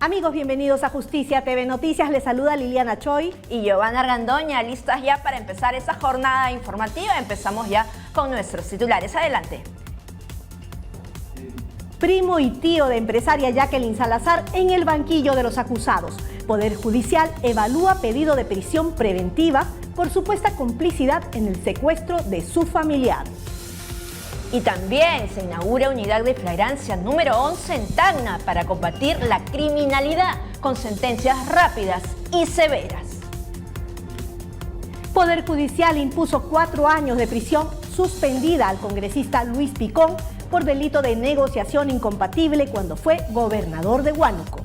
Amigos, bienvenidos a Justicia TV Noticias. Les saluda Liliana Choi y Giovanna Argandoña, listas ya para empezar esta jornada informativa. Empezamos ya con nuestros titulares. Adelante. Primo y tío de empresaria Jacqueline Salazar en el banquillo de los acusados. Poder Judicial evalúa pedido de prisión preventiva por supuesta complicidad en el secuestro de su familiar. Y también se inaugura unidad de flagrancia número 11 en Tacna para combatir la criminalidad con sentencias rápidas y severas. Poder Judicial impuso 4 años de prisión suspendida al congresista Luis Picón por delito de negociación incompatible cuando fue gobernador de Huánuco.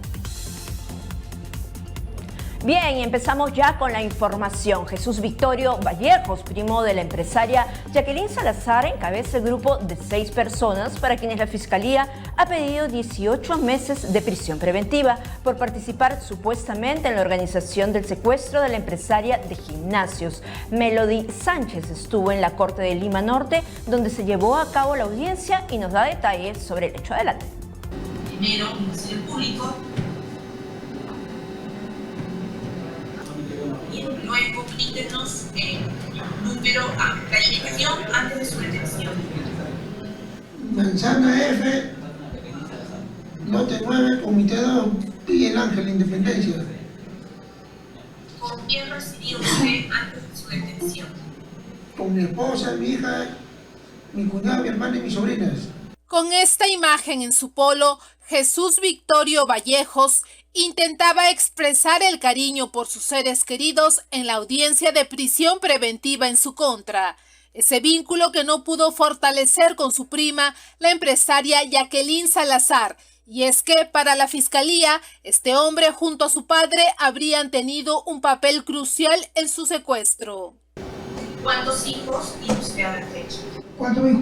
Bien, empezamos ya con la información. Jesús Victorio Vallejos, primo de la empresaria Jacqueline Salazar, encabeza el grupo de 6 personas para quienes la Fiscalía ha pedido 18 meses de prisión preventiva por participar supuestamente en la organización del secuestro de la empresaria de gimnasios. Melody Sánchez estuvo en la Corte de Lima Norte, donde se llevó a cabo la audiencia y nos da detalles sobre el hecho. Adelante. Primero, el Ministerio Público. Luego, comuníquenos el número a calificación antes de su detención. Manzana F, lote 9, comité 2, y el Ángel, Independencia. ¿Con quién residió usted antes de su detención? Con mi esposa, mi hija, mi cuñada, mi hermana y mis sobrinas. Con esta imagen en su polo, Jesús Victorio Vallejos intentaba expresar el cariño por sus seres queridos en la audiencia de prisión preventiva en su contra. Ese vínculo que no pudo fortalecer con su prima, la empresaria Jacqueline Salazar. Y es que para la Fiscalía, este hombre junto a su padre habrían tenido un papel crucial en su secuestro. ¿Cuántos hijos tiene usted a la fecha? 4 hijos.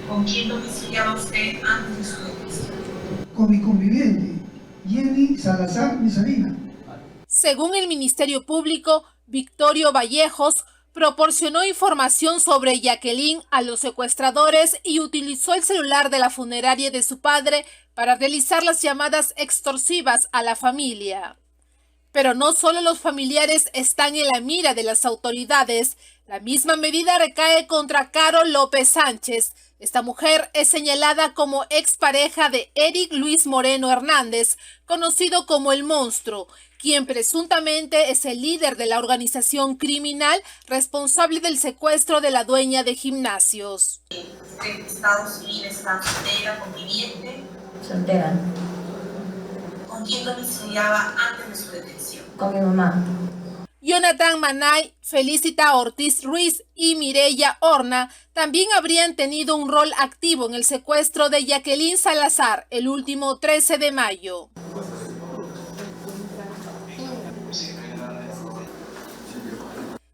¿Con quién domiciliaba usted antes de su detención? Con mi conviviente, Jenny Salazar Mizarina. Según el Ministerio Público, Victorio Vallejos proporcionó información sobre Jacqueline a los secuestradores y utilizó el celular de la funeraria de su padre para realizar las llamadas extorsivas a la familia. Pero no solo los familiares están en la mira de las autoridades, la misma medida recae contra Carol López Sánchez. Esta mujer es señalada como expareja de Eric Luis Moreno Hernández, conocido como El Monstruo, quien presuntamente es el líder de la organización criminal responsable del secuestro de la dueña de gimnasios. ¿En estado civil está soltera, conviviente? Soltera. ¿Con quién domiciliaba antes de su detención? Con mi mamá. Jonathan Manay, Felicita Ortiz Ruiz y Mireya Horna también habrían tenido un rol activo en el secuestro de Jacqueline Salazar el último 13 de mayo.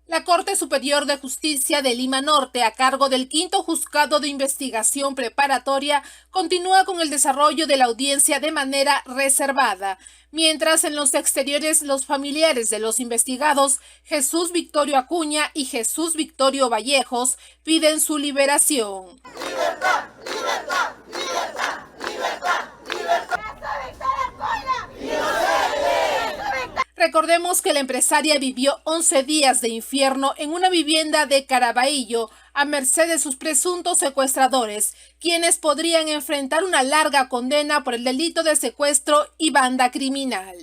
La Corte Superior de Justicia de Lima Norte, a cargo del 5º Juzgado de Investigación Preparatoria, continúa con el desarrollo de la audiencia de manera reservada, mientras en los exteriores los familiares de los investigados, Jesús Victorio Acuña y Jesús Victorio Vallejos, piden su liberación. ¡Libertad! ¡Libertad! ¡Libertad! ¡Libertad! ¡Libertad! Recordemos que la empresaria vivió 11 días de infierno en una vivienda de Caraballo a merced de sus presuntos secuestradores, quienes podrían enfrentar una larga condena por el delito de secuestro y banda criminal.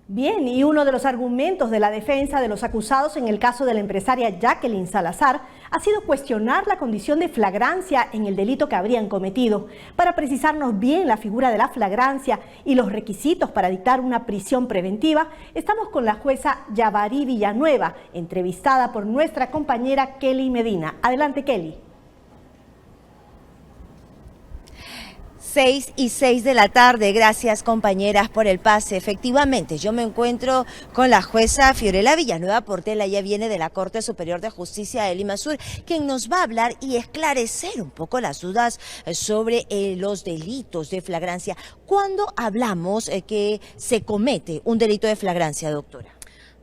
Bien, y uno de los argumentos de la defensa de los acusados en el caso de la empresaria Jacqueline Salazar ha sido cuestionar la condición de flagrancia en el delito que habrían cometido. Para precisarnos bien la figura de la flagrancia y los requisitos para dictar una prisión preventiva, estamos con la jueza Yavarí Villanueva, entrevistada por nuestra compañera Kelly Medina. Adelante, Kelly. 6:06 de la tarde. Gracias, compañeras, por el pase. Efectivamente, yo me encuentro con la jueza Fiorella Villanueva Portela. Ella viene de la Corte Superior de Justicia de Lima Sur, quien nos va a hablar y esclarecer un poco las dudas sobre los delitos de flagrancia. ¿Cuándo hablamos que se comete un delito de flagrancia, doctora?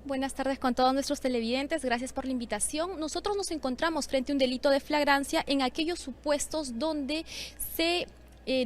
Buenas tardes con todos nuestros televidentes, gracias por la invitación. Nosotros nos encontramos frente a un delito de flagrancia en aquellos supuestos donde se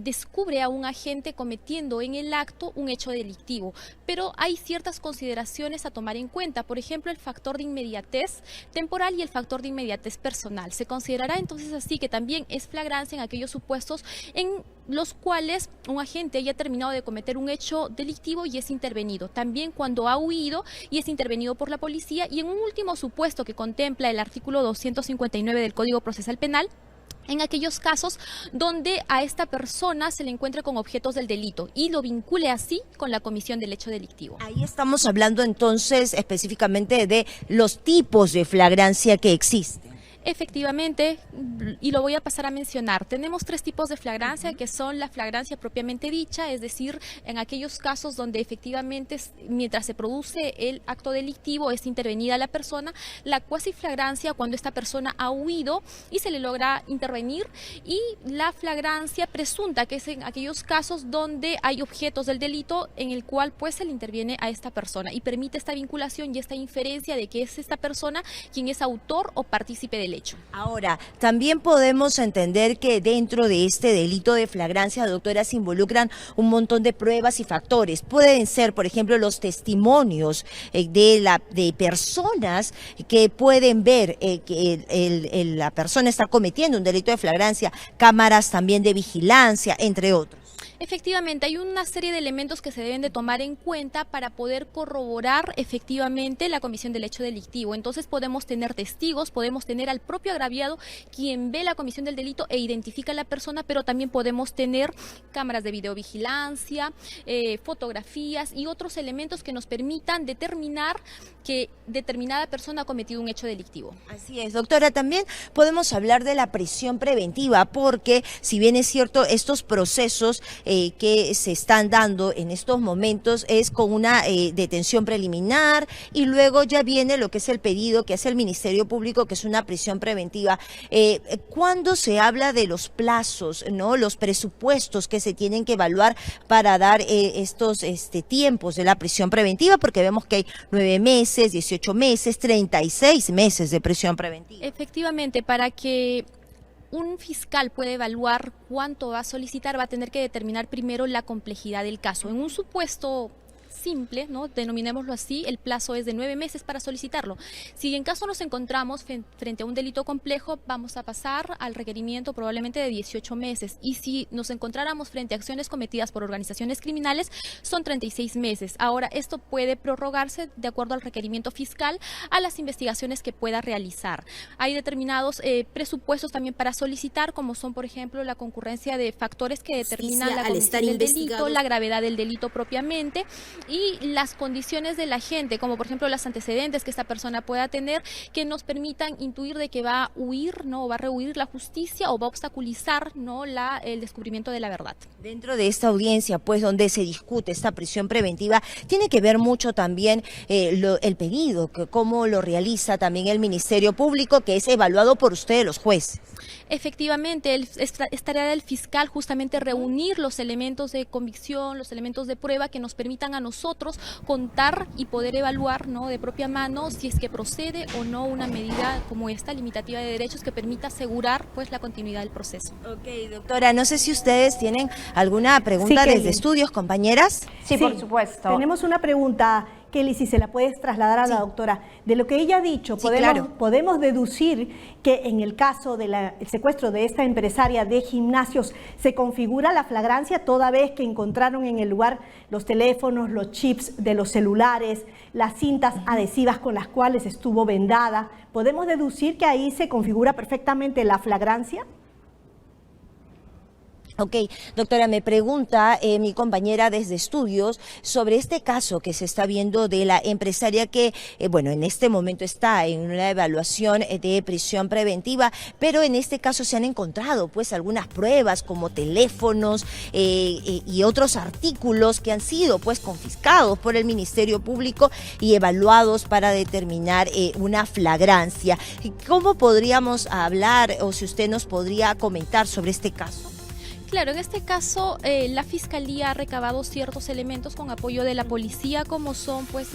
descubre a un agente cometiendo en el acto un hecho delictivo, pero hay ciertas consideraciones a tomar en cuenta, por ejemplo el factor de inmediatez temporal y el factor de inmediatez personal. Se considerará entonces así que también es flagrancia en aquellos supuestos en los cuales un agente haya terminado de cometer un hecho delictivo y es intervenido, también cuando ha huido y es intervenido por la policía, y en un último supuesto que contempla el artículo 259 del Código Procesal Penal, en aquellos casos donde a esta persona se le encuentre con objetos del delito y lo vincule así con la comisión del hecho delictivo. Ahí estamos hablando entonces específicamente de los tipos de flagrancia que existen. Efectivamente, y lo voy a pasar a mencionar, tenemos 3 tipos de flagrancia que son la flagrancia propiamente dicha, es decir, en aquellos casos donde efectivamente mientras se produce el acto delictivo es intervenida la persona, la cuasiflagrancia cuando esta persona ha huido y se le logra intervenir, y la flagrancia presunta, que es en aquellos casos donde hay objetos del delito en el cual pues se le interviene a esta persona y permite esta vinculación y esta inferencia de que es esta persona quien es autor o partícipe del hecho. Ahora, también podemos entender que dentro de este delito de flagrancia, doctora, se involucran un montón de pruebas y factores. Pueden ser, por ejemplo, los testimonios de personas que pueden ver que la persona está cometiendo un delito de flagrancia, cámaras también de vigilancia, entre otros. Efectivamente, hay una serie de elementos que se deben de tomar en cuenta para poder corroborar efectivamente la comisión del hecho delictivo. Entonces podemos tener testigos, podemos tener al propio agraviado quien ve la comisión del delito e identifica a la persona, pero también podemos tener cámaras de videovigilancia, fotografías y otros elementos que nos permitan determinar que determinada persona ha cometido un hecho delictivo. Así es, doctora, también podemos hablar de la prisión preventiva, porque si bien es cierto, estos procesos que se están dando en estos momentos es con una detención preliminar y luego ya viene lo que es el pedido que hace el Ministerio Público, que es una prisión preventiva. ¿Cuándo se habla de los plazos, no, los presupuestos que se tienen que evaluar para dar estos tiempos de la prisión preventiva? Porque vemos que hay 9 meses, 18 meses, 36 meses de prisión preventiva. Efectivamente, para que un fiscal pueda evaluar cuánto va a solicitar, va a tener que determinar primero la complejidad del caso. En un supuesto simple, ¿no?, denominémoslo así, el plazo es de 9 meses para solicitarlo. Si en caso nos encontramos frente a un delito complejo, vamos a pasar al requerimiento probablemente de 18 meses. Y si nos encontráramos frente a acciones cometidas por organizaciones criminales, son 36 meses. Ahora, esto puede prorrogarse de acuerdo al requerimiento fiscal a las investigaciones que pueda realizar. Hay determinados presupuestos también para solicitar, como son, por ejemplo, la concurrencia de factores que determinan la comisión del delito, la gravedad del delito propiamente, y las condiciones del agente, como por ejemplo los antecedentes que esta persona pueda tener, que nos permitan intuir de que va a huir, ¿no?, o va a rehuir la justicia o va a obstaculizar, ¿no?, el descubrimiento de la verdad. Dentro de esta audiencia, pues, donde se discute esta prisión preventiva, tiene que ver mucho también el pedido, cómo lo realiza también el Ministerio Público, que es evaluado por ustedes, los jueces. Efectivamente, es tarea del fiscal justamente reunir los elementos de convicción, los elementos de prueba que nos permitan a nosotros contar y poder evaluar, ¿no?, de propia mano si es que procede o no una medida como esta, limitativa de derechos, que permita asegurar pues la continuidad del proceso. Ok, doctora, no sé si ustedes tienen alguna pregunta desde estudios, compañeras. Sí, por supuesto. Tenemos una pregunta, Kelly, si se la puedes trasladar a la doctora. De lo que ella ha dicho, podemos deducir que en el caso del secuestro de esta empresaria de gimnasios se configura la flagrancia, toda vez que encontraron en el lugar los teléfonos, los chips de los celulares, las cintas adhesivas con las cuales estuvo vendada. ¿Podemos deducir que ahí se configura perfectamente la flagrancia? Ok, doctora, me pregunta mi compañera desde estudios sobre este caso que se está viendo de la empresaria que, bueno, en este momento está en una evaluación de prisión preventiva, pero en este caso se han encontrado pues algunas pruebas como teléfonos y otros artículos que han sido pues confiscados por el Ministerio Público y evaluados para determinar una flagrancia. ¿Cómo podríamos hablar, o si usted nos podría comentar sobre este caso? Claro, en este caso la Fiscalía ha recabado ciertos elementos con apoyo de la policía, como son pues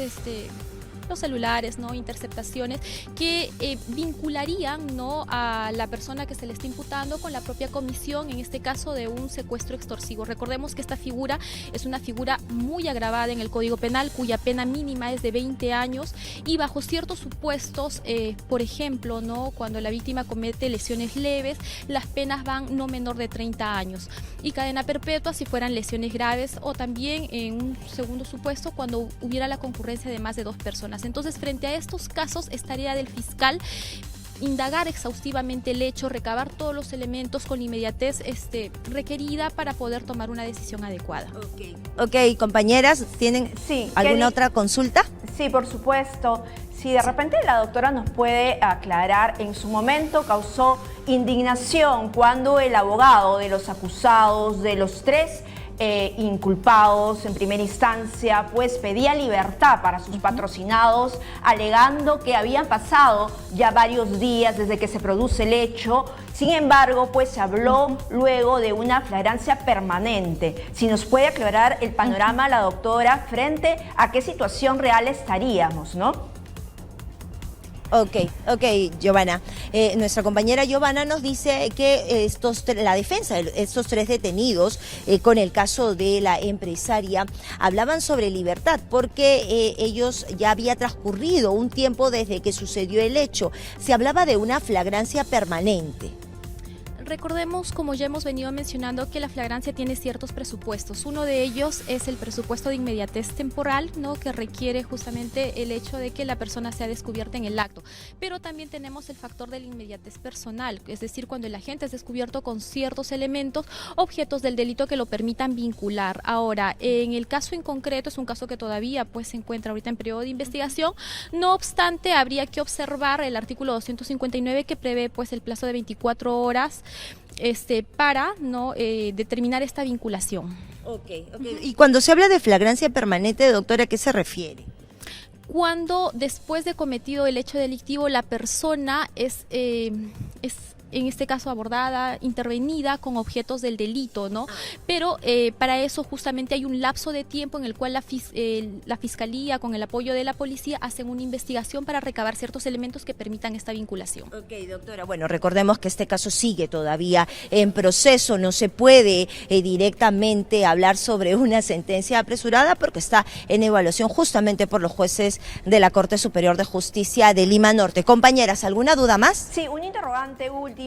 los celulares, ¿no? Interceptaciones que vincularían, ¿no?, a la persona que se le está imputando con la propia comisión, en este caso de un secuestro extorsivo. Recordemos que esta figura es una figura muy agravada en el Código Penal, cuya pena mínima es de 20 años y bajo ciertos supuestos, por ejemplo, ¿no?, cuando la víctima comete lesiones leves, las penas van no menor de 30 años y cadena perpetua si fueran lesiones graves, o también en un segundo supuesto cuando hubiera la concurrencia de más de 2 personas. Entonces, frente a estos casos es tarea del fiscal indagar exhaustivamente el hecho, recabar todos los elementos con la inmediatez requerida para poder tomar una decisión adecuada. Ok, compañeras, ¿tienen alguna otra consulta? Sí, por supuesto. Si de repente la doctora nos puede aclarar, en su momento causó indignación cuando el abogado de los acusados, de los 3 inculpados en primera instancia, pues pedía libertad para sus patrocinados, alegando que habían pasado ya varios días desde que se produce el hecho. Sin embargo, pues se habló luego de una flagrancia permanente. Si nos puede aclarar el panorama la doctora frente a qué situación real estaríamos, ¿no? Ok, Giovanna. Nuestra compañera Giovanna nos dice que la defensa de estos 3 detenidos con el caso de la empresaria hablaban sobre libertad porque ellos ya había transcurrido un tiempo desde que sucedió el hecho. Se hablaba de una flagrancia permanente. Recordemos, como ya hemos venido mencionando, que la flagrancia tiene ciertos presupuestos. Uno de ellos es el presupuesto de inmediatez temporal, ¿no?, que requiere justamente el hecho de que la persona sea descubierta en el acto. Pero también tenemos el factor de la inmediatez personal, es decir, cuando el agente es descubierto con ciertos elementos, objetos del delito que lo permitan vincular. Ahora, en el caso en concreto, es un caso que todavía pues se encuentra ahorita en periodo de investigación. No obstante, habría que observar el artículo 259 que prevé pues el plazo de 24 horas para no determinar esta vinculación. Y cuando se habla de flagrancia permanente, doctora, ¿a qué se refiere? Cuando después de cometido el hecho delictivo la persona es en este caso abordada, intervenida con objetos del delito, ¿no? Pero para eso justamente hay un lapso de tiempo en el cual la Fiscalía, con el apoyo de la policía, hacen una investigación para recabar ciertos elementos que permitan esta vinculación. Ok, doctora, bueno, recordemos que este caso sigue todavía en proceso, no se puede directamente hablar sobre una sentencia apresurada porque está en evaluación justamente por los jueces de la Corte Superior de Justicia de Lima Norte. Compañeras, ¿alguna duda más? Sí, un interrogante último.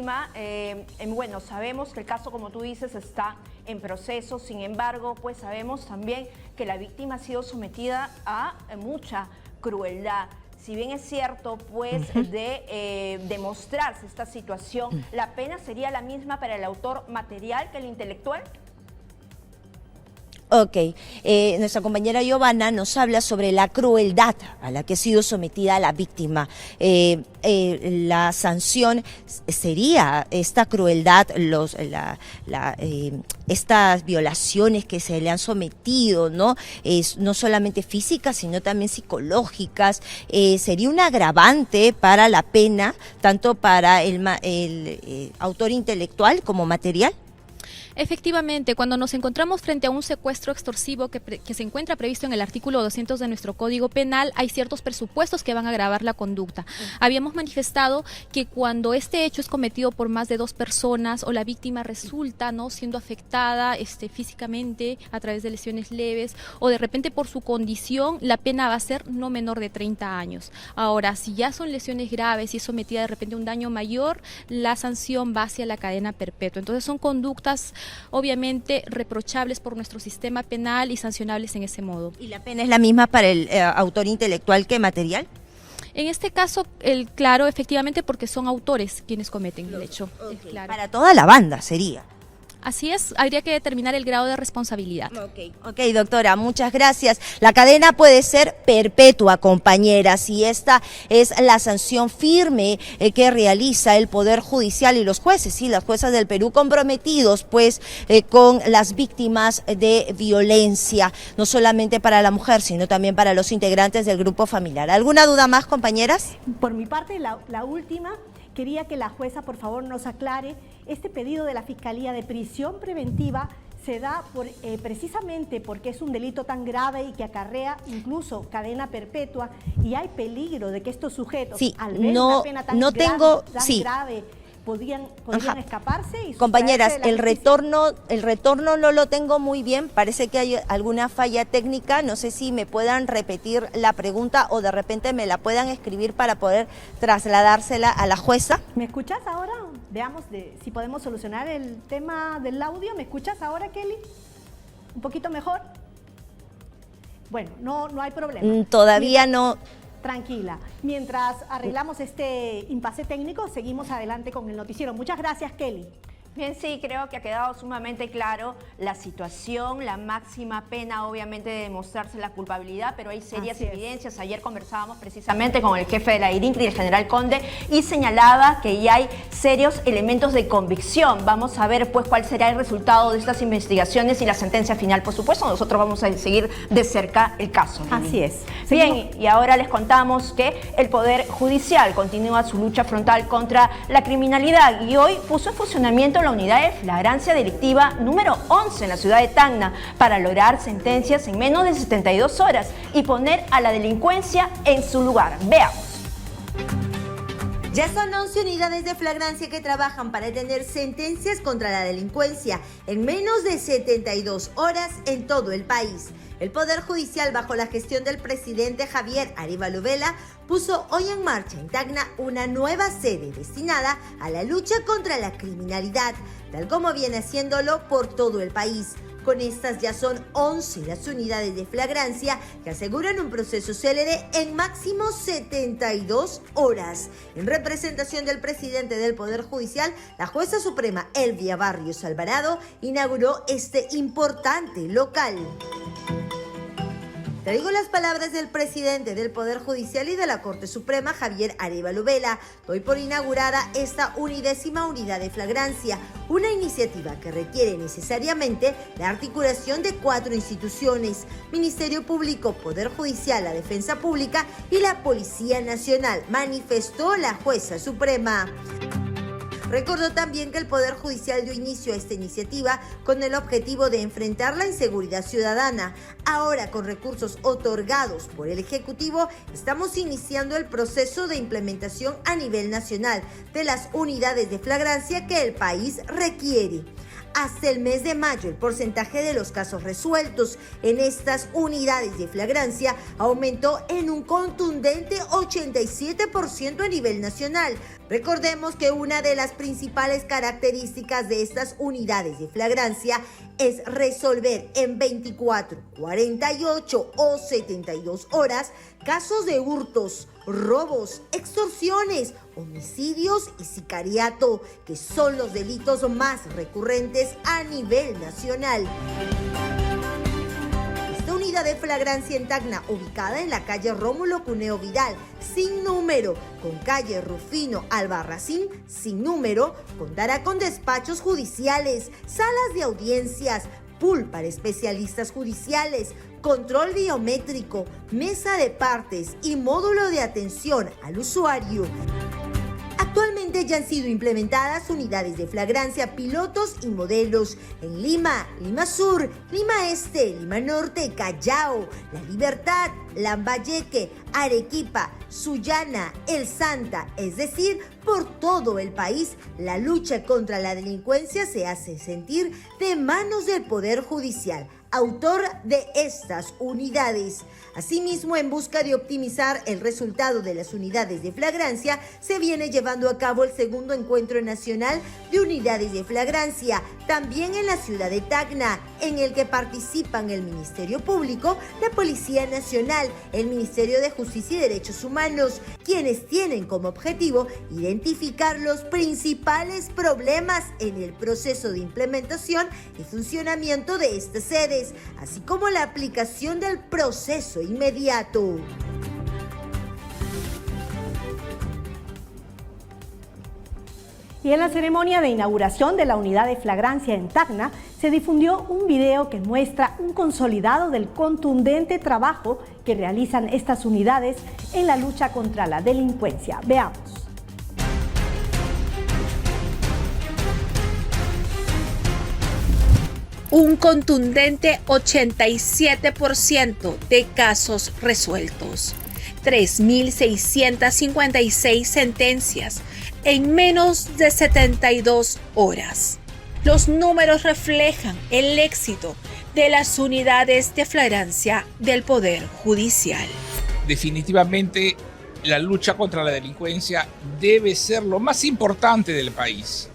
Bueno, sabemos que el caso, como tú dices, está en proceso, sin embargo, pues sabemos también que la víctima ha sido sometida a mucha crueldad. Si bien es cierto, pues, de demostrarse esta situación, ¿la pena sería la misma para el autor material que el intelectual? Ok, nuestra compañera Giovanna nos habla sobre la crueldad a la que ha sido sometida la víctima. La sanción sería esta crueldad, estas violaciones que se le han sometido, ¿no? No solamente físicas, sino también psicológicas. Sería un agravante para la pena, tanto para el autor intelectual como material. Efectivamente, cuando nos encontramos frente a un secuestro extorsivo que se encuentra previsto en el artículo 200 de nuestro Código Penal, hay ciertos presupuestos que van a agravar la conducta. Habíamos manifestado que cuando este hecho es cometido por más de 2 personas o la víctima resulta no siendo afectada físicamente a través de lesiones leves o de repente por su condición, la pena va a ser no menor de 30 años. Ahora, si ya son lesiones graves y es sometida de repente a un daño mayor, la sanción va hacia la cadena perpetua. Entonces son conductas obviamente reprochables por nuestro sistema penal y sancionables en ese modo. ¿Y la pena es la misma para el autor intelectual que material? En este caso, claro, efectivamente, porque son autores quienes cometen el hecho. Okay. Claro. Para toda la banda sería. Así es, habría que determinar el grado de responsabilidad. Ok, doctora, muchas gracias. La cadena puede ser perpetua, compañeras, y esta es la sanción firme que realiza el Poder Judicial y los jueces, y las juezas del Perú comprometidos pues con las víctimas de violencia, no solamente para la mujer, sino también para los integrantes del grupo familiar. ¿Alguna duda más, compañeras? Por mi parte, la última, quería que la jueza por favor nos aclare este pedido de la Fiscalía de prisión preventiva se da precisamente porque es un delito tan grave y que acarrea incluso cadena perpetua, y hay peligro de que estos sujetos, sí, al ver una pena tan grave, podían escaparse. Y compañeras, el retorno no lo tengo muy bien, parece que hay alguna falla técnica, no sé si me puedan repetir la pregunta o de repente me la puedan escribir para poder trasladársela a la jueza. ¿Me escuchas ahora? Veamos si podemos solucionar el tema del audio. ¿Me escuchas ahora, Kelly? ¿Un poquito mejor? Bueno, no hay problema. Todavía no. Tranquila. Mientras arreglamos este impasse técnico, seguimos adelante con el noticiero. Muchas gracias, Kelly. Bien, sí, creo que ha quedado sumamente claro la situación, la máxima pena obviamente de demostrarse la culpabilidad, pero hay serias evidencias. Ayer conversábamos precisamente con el jefe de la IRINCRI, el general Conde, y señalaba que ya hay serios elementos de convicción. Vamos a ver pues cuál será el resultado de estas investigaciones y la sentencia final. Por supuesto, nosotros vamos a seguir de cerca el caso. Así es. Bien, y ahora les contamos que el Poder Judicial continúa su lucha frontal contra la criminalidad y hoy puso en funcionamiento la unidad de flagrancia delictiva número 11 en la ciudad de Tacna para lograr sentencias en menos de 72 horas y poner a la delincuencia en su lugar. Veamos. Ya son 11 unidades de flagrancia que trabajan para tener sentencias contra la delincuencia en menos de 72 horas en todo el país. El Poder Judicial, bajo la gestión del presidente Javier Arévalo Vela, puso hoy en marcha en Tacna una nueva sede destinada a la lucha contra la criminalidad, tal como viene haciéndolo por todo el país. Con estas ya son 11 las unidades de flagrancia que aseguran un proceso célere en máximo 72 horas. En representación del presidente del Poder Judicial, la jueza suprema Elvia Barrios Alvarado inauguró este importante local. Traigo las palabras del presidente del Poder Judicial y de la Corte Suprema, Javier Arévalo Vela. Doy por inaugurada esta 11ª unidad de flagrancia, una iniciativa que requiere necesariamente la articulación de 4 instituciones: Ministerio Público, Poder Judicial, la Defensa Pública y la Policía Nacional, manifestó la jueza suprema. Recordó también que el Poder Judicial dio inicio a esta iniciativa con el objetivo de enfrentar la inseguridad ciudadana. Ahora, con recursos otorgados por el Ejecutivo, estamos iniciando el proceso de implementación a nivel nacional de las unidades de flagrancia que el país requiere. Hasta el mes de mayo, el porcentaje de los casos resueltos en estas unidades de flagrancia aumentó en un contundente 87% a nivel nacional. Recordemos que una de las principales características de estas unidades de flagrancia es resolver en 24, 48 o 72 horas casos de hurtos, robos, extorsiones, homicidios y sicariato, que son los delitos más recurrentes a nivel nacional. Esta unidad de flagrancia en Tacna, ubicada en la calle Rómulo Cuneo Vidal, sin número, con calle Rufino Albarracín, sin número, contará con despachos judiciales, salas de audiencias, pool para especialistas judiciales, control biométrico, mesa de partes y módulo de atención al usuario. Actualmente ya han sido implementadas unidades de flagrancia pilotos y modelos en Lima, Lima Sur, Lima Este, Lima Norte, Callao, La Libertad, Lambayeque, Arequipa, Sullana, El Santa, es decir, por todo el país. La lucha contra la delincuencia se hace sentir de manos del Poder Judicial, autor de estas unidades. Asimismo, en busca de optimizar el resultado de las unidades de flagrancia, se viene llevando a cabo el segundo encuentro nacional de unidades de flagrancia, también en la ciudad de Tacna, en el que participan el Ministerio Público, la Policía Nacional, el Ministerio de Justicia y Derechos Humanos, quienes tienen como objetivo identificar los principales problemas en el proceso de implementación y funcionamiento de estas sedes, así como la aplicación del proceso inmediato. Y en la ceremonia de inauguración de la unidad de flagrancia en Tacna, se difundió un video que muestra un consolidado del contundente trabajo que realizan estas unidades en la lucha contra la delincuencia. Veamos. un contundente 87% de casos resueltos, 3.656 sentencias en menos de 72 horas. Los números reflejan el éxito de las unidades de flagrancia del Poder Judicial. Definitivamente, la lucha contra la delincuencia debe ser lo más importante del país.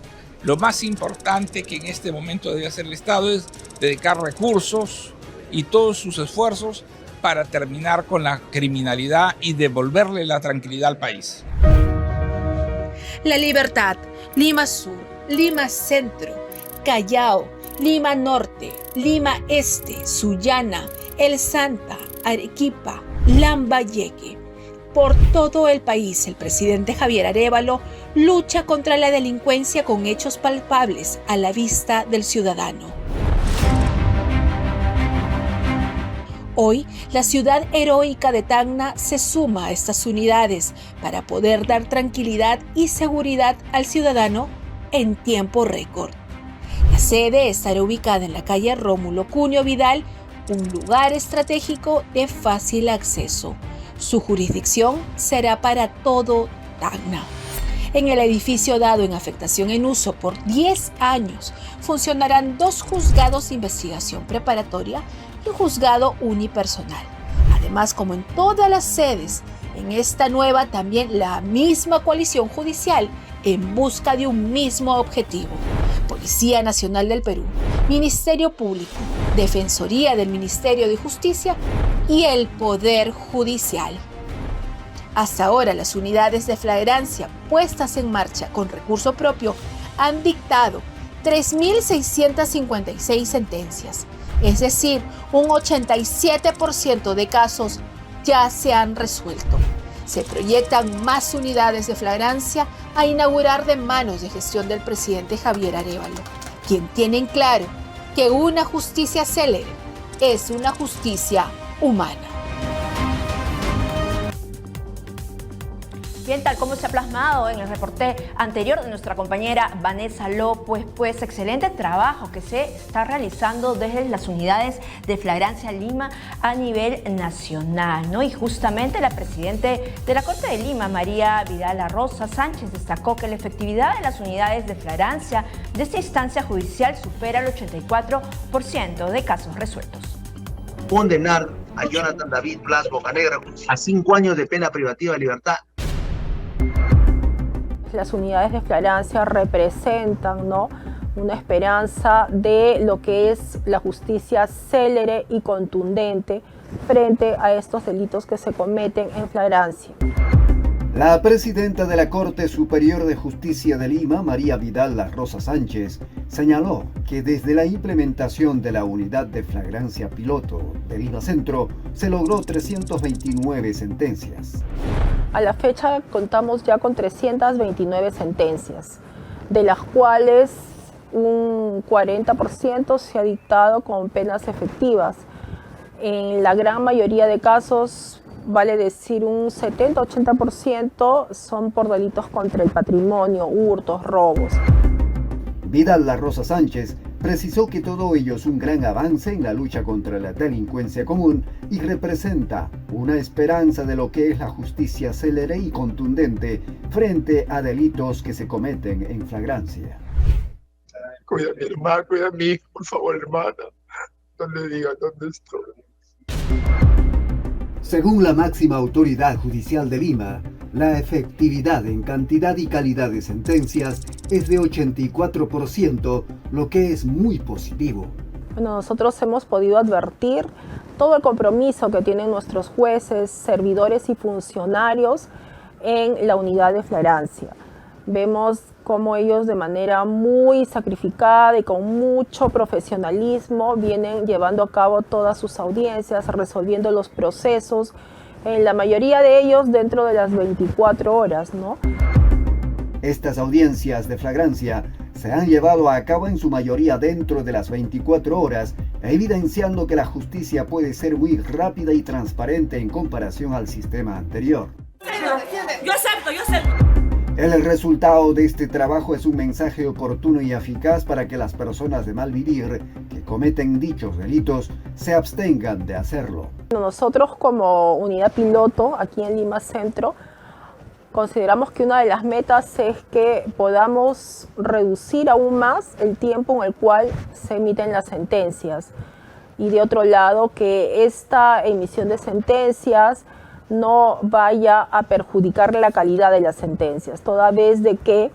Lo más importante que en este momento debe hacer el Estado es dedicar recursos y todos sus esfuerzos para terminar con la criminalidad y devolverle la tranquilidad al país. La Libertad, Lima Sur, Lima Centro, Callao, Lima Norte, Lima Este, Sullana, El Santa, Arequipa, Lambayeque. Por todo el país, el presidente Javier Arévalo lucha contra la delincuencia con hechos palpables a la vista del ciudadano. Hoy, la ciudad heroica de Tacna se suma a estas unidades para poder dar tranquilidad y seguridad al ciudadano en tiempo récord. La sede estará ubicada en la calle Rómulo Cunio Vidal, un lugar estratégico de fácil acceso. Su jurisdicción será para todo Tacna. En el edificio dado en afectación en uso por 10 años, funcionarán 2 juzgados de investigación preparatoria y un juzgado unipersonal. Además, como en todas las sedes, en esta nueva también la misma coalición judicial en busca de un mismo objetivo. Policía Nacional del Perú, Ministerio Público, Defensoría del Ministerio de Justicia y el Poder Judicial. Hasta ahora, las unidades de flagrancia puestas en marcha con recurso propio han dictado 3.656 sentencias, es decir, un 87% de casos ya se han resuelto. Se proyectan más unidades de flagrancia a inaugurar de manos de gestión del presidente Javier Arévalo, quien tiene en claro que una justicia célere es una justicia humana. Bien, tal como se ha plasmado en el reporte anterior de nuestra compañera Vanessa López, pues excelente trabajo que se está realizando desde las unidades de flagrancia Lima a nivel nacional, ¿no? Y justamente la presidente de la Corte de Lima, María Vidal Rosa Sánchez, destacó que la efectividad de las unidades de flagrancia de esta instancia judicial supera el 84% de casos resueltos. Condenar a Jonathan David Blas Bocanegra a 5 años de pena privativa de libertad. Las unidades de flagrancia representan, ¿no?, una esperanza de lo que es la justicia célere y contundente frente a estos delitos que se cometen en flagrancia. La presidenta de la Corte Superior de Justicia de Lima, María Vidal Rosa Sánchez, señaló que desde la implementación de la unidad de flagrancia piloto de Lima Centro se logró 329 sentencias. A la fecha contamos ya con 329 sentencias, de las cuales un 40% se ha dictado con penas efectivas. En la gran mayoría de casos, vale decir un 70-80% son por delitos contra el patrimonio, hurtos, robos. Vidal Rosa Sánchez precisó que todo ello es un gran avance en la lucha contra la delincuencia común y representa una esperanza de lo que es la justicia célere y contundente frente a delitos que se cometen en flagrancia. Cuida a mi hermana, cuida a mi hijo, por favor, hermana. No le digas dónde estoy. Según la máxima autoridad judicial de Lima, la efectividad en cantidad y calidad de sentencias es de 84%, lo que es muy positivo. Bueno, nosotros hemos podido advertir todo el compromiso que tienen nuestros jueces, servidores y funcionarios en la unidad de flagrancia. Vemos cómo ellos de manera muy sacrificada y con mucho profesionalismo vienen llevando a cabo todas sus audiencias, resolviendo los procesos, en la mayoría de ellos dentro de las 24 horas, ¿no? Estas audiencias de flagrancia se han llevado a cabo en su mayoría dentro de las 24 horas, evidenciando que la justicia puede ser muy rápida y transparente en comparación al sistema anterior. Yo acepto. El resultado de este trabajo es un mensaje oportuno y eficaz para que las personas de mal vivir que que cometen dichos delitos se abstengan de hacerlo. Nosotros como unidad piloto aquí en Lima Centro consideramos que una de las metas es que podamos reducir aún más el tiempo en el cual se emiten las sentencias. Y de otro lado, que esta emisión de sentencias no vaya a perjudicar la calidad de las sentencias, toda vez de que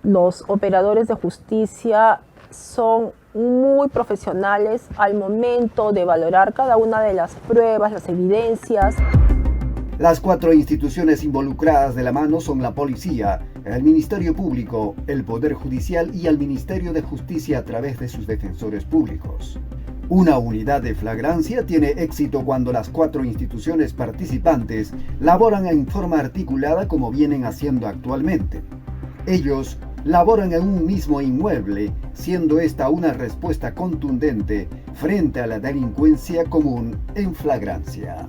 los operadores de justicia son muy profesionales al momento de valorar cada una de las pruebas, las evidencias. Las 4 instituciones involucradas de la mano son la policía, el Ministerio Público, el Poder Judicial y el Ministerio de Justicia a través de sus defensores públicos. Una unidad de flagrancia tiene éxito cuando las 4 instituciones participantes laboran en forma articulada como vienen haciendo actualmente. Ellos laboran en un mismo inmueble, siendo esta una respuesta contundente frente a la delincuencia común en flagrancia.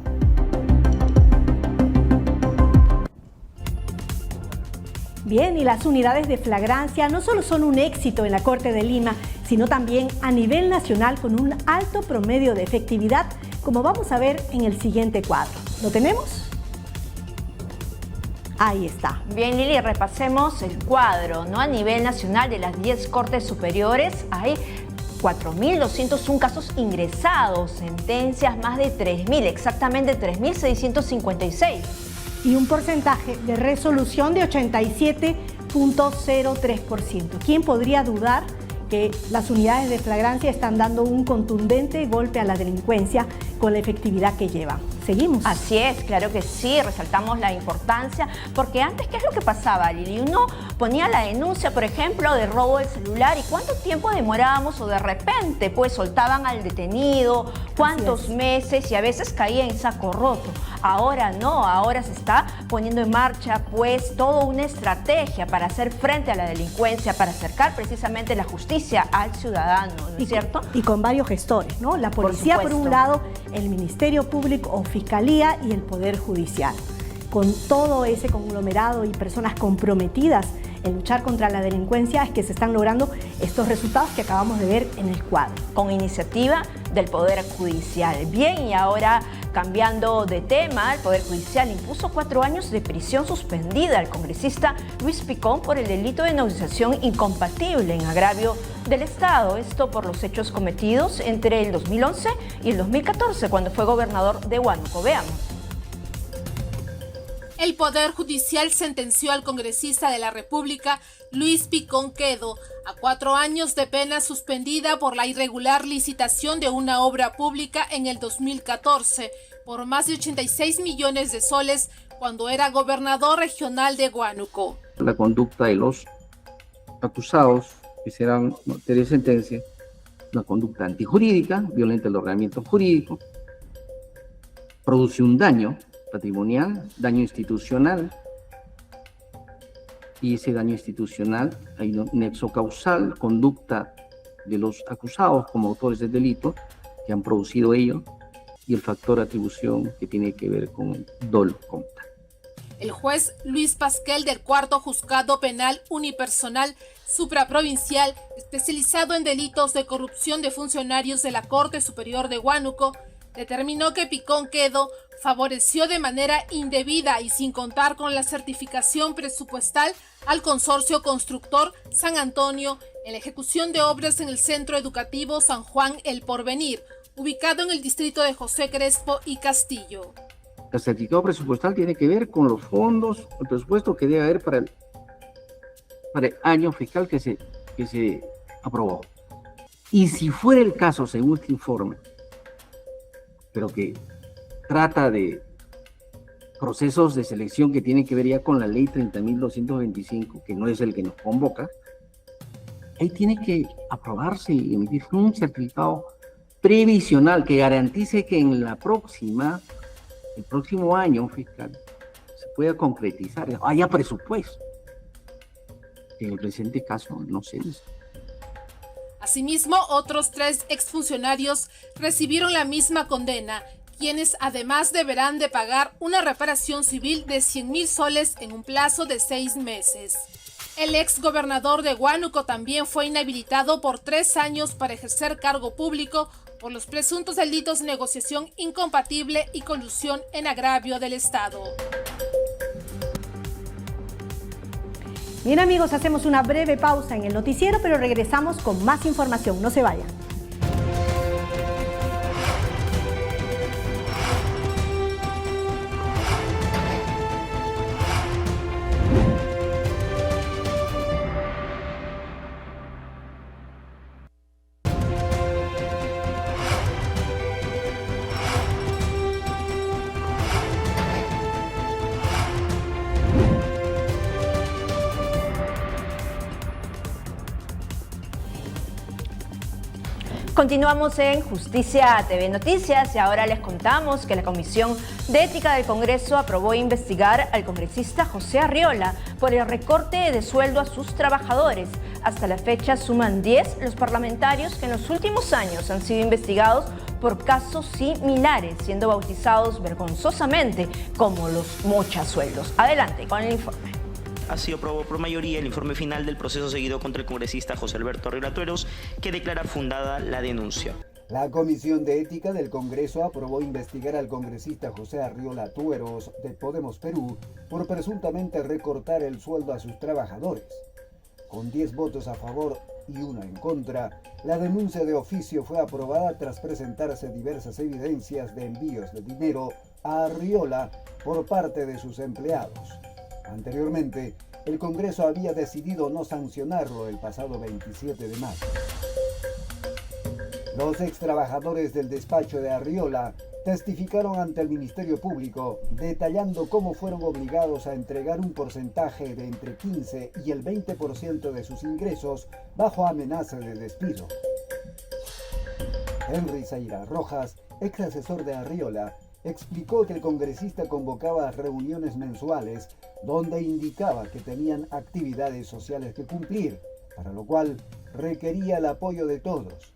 Bien, y las unidades de flagrancia no solo son un éxito en la Corte de Lima, sino también a nivel nacional con un alto promedio de efectividad, como vamos a ver en el siguiente cuadro. ¿Lo tenemos? Ahí está. Bien, Lili, repasemos el cuadro, ¿no? A nivel nacional de las 10 Cortes Superiores hay 4.201 casos ingresados, sentencias más de 3.000, exactamente 3.656. Y un porcentaje de resolución de 87.03%. ¿Quién podría dudar que las unidades de flagrancia están dando un contundente golpe a la delincuencia con la efectividad que llevan? ¿Seguimos? Así es, claro que sí, resaltamos la importancia, porque antes, ¿qué es lo que pasaba, Lili? Uno ponía la denuncia, por ejemplo, de robo del celular, y ¿cuánto tiempo demorábamos? O de repente, pues, soltaban al detenido, cuántos meses, y a veces caía en saco roto. Ahora no, ahora se está poniendo en marcha, pues, toda una estrategia para hacer frente a la delincuencia, para acercar precisamente la justicia al ciudadano, ¿no es cierto? Y con varios gestores, ¿no? La policía por un lado, el Ministerio Público o Fiscalía y el Poder Judicial. Con todo ese conglomerado y personas comprometidas en luchar contra la delincuencia es que se están logrando estos resultados que acabamos de ver en el cuadro. Con iniciativa del Poder Judicial. Bien, y ahora cambiando de tema, el Poder Judicial impuso 4 años de prisión suspendida al congresista Luis Picón por el delito de negociación incompatible en agravio del Estado. Esto por los hechos cometidos entre el 2011 y el 2014, cuando fue gobernador de Huánuco. Veamos. El Poder Judicial sentenció al congresista de la República, Luis Picón Quedo, a 4 años de pena suspendida por la irregular licitación de una obra pública en el 2014 por más de 86 millones de soles cuando era gobernador regional de Huánuco. La conducta de los acusados, que serán materia de sentencia, una conducta antijurídica, violenta el ordenamiento jurídico, produce un daño patrimonial, daño institucional, y ese daño institucional hay un nexo causal, conducta de los acusados como autores del delito que han producido ello, y el factor atribución que tiene que ver con dolo como tal. El juez Luis Pasquel del 4º Juzgado Penal Unipersonal Supraprovincial, especializado en delitos de corrupción de funcionarios de la Corte Superior de Huánuco, determinó que Picón Quedo favoreció de manera indebida y sin contar con la certificación presupuestal al consorcio constructor San Antonio en la ejecución de obras en el Centro Educativo San Juan El Porvenir, ubicado en el distrito de José Crespo y Castillo. El certificado presupuestal tiene que ver con los fondos, el presupuesto que debe haber para el año fiscal que se aprobó. Y si fuera el caso, según este informe, pero que trata de procesos de selección que tienen que ver ya con la ley 30.225, que no es el que nos convoca, ahí tiene que aprobarse y emitir un certificado previsional que garantice que en el próximo año fiscal se pueda concretizar, haya presupuesto. En el presente caso no se hizo. Asimismo, otros 3 exfuncionarios recibieron la misma condena, quienes además deberán de pagar una reparación civil de 100.000 soles en un plazo de 6 meses. El ex gobernador de Huánuco también fue inhabilitado por 3 años para ejercer cargo público por los presuntos delitos de negociación incompatible y colusión en agravio del Estado. Bien amigos, hacemos una breve pausa en el noticiero, pero regresamos con más información. No se vayan. Continuamos en Justicia TV Noticias y ahora les contamos que la Comisión de Ética del Congreso aprobó investigar al congresista José Arriola por el recorte de sueldo a sus trabajadores. Hasta la fecha suman 10 los parlamentarios que en los últimos años han sido investigados por casos similares, siendo bautizados vergonzosamente como los mochasueldos. Adelante con el informe. Así aprobó por mayoría el informe final del proceso seguido contra el congresista José Alberto Arriola Tueros, que declara fundada la denuncia. La Comisión de Ética del Congreso aprobó investigar al congresista José Arriola Tueros de Podemos Perú por presuntamente recortar el sueldo a sus trabajadores. Con 10 votos a favor y 1 en contra, la denuncia de oficio fue aprobada tras presentarse diversas evidencias de envíos de dinero a Arriola por parte de sus empleados. Anteriormente, el Congreso había decidido no sancionarlo el pasado 27 de mayo. Los extrabajadores del despacho de Arriola testificaron ante el Ministerio Público, detallando cómo fueron obligados a entregar un porcentaje de entre 15 y el 20% de sus ingresos bajo amenaza de despido. Henry Zaira Rojas, ex asesor de Arriola, explicó que el congresista convocaba reuniones mensuales donde indicaba que tenían actividades sociales que cumplir, para lo cual requería el apoyo de todos.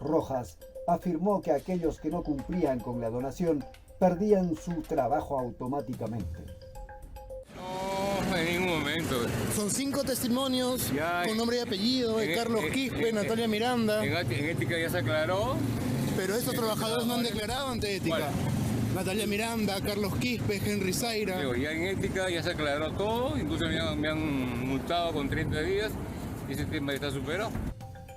Rojas afirmó que aquellos que no cumplían con la donación perdían su trabajo automáticamente. No, en ningún momento. Son 5 testimonios con nombre y apellido de Carlos Quispe, Natalia Miranda. En Ética ya se aclaró. Pero estos trabajadores no han declarado ante Ética. ¿Cuál? Natalia Miranda, Carlos Quispe, Henry Zaira. Ya en Ética ya se aclaró todo, incluso me han multado con 30 días y ese tema está superado.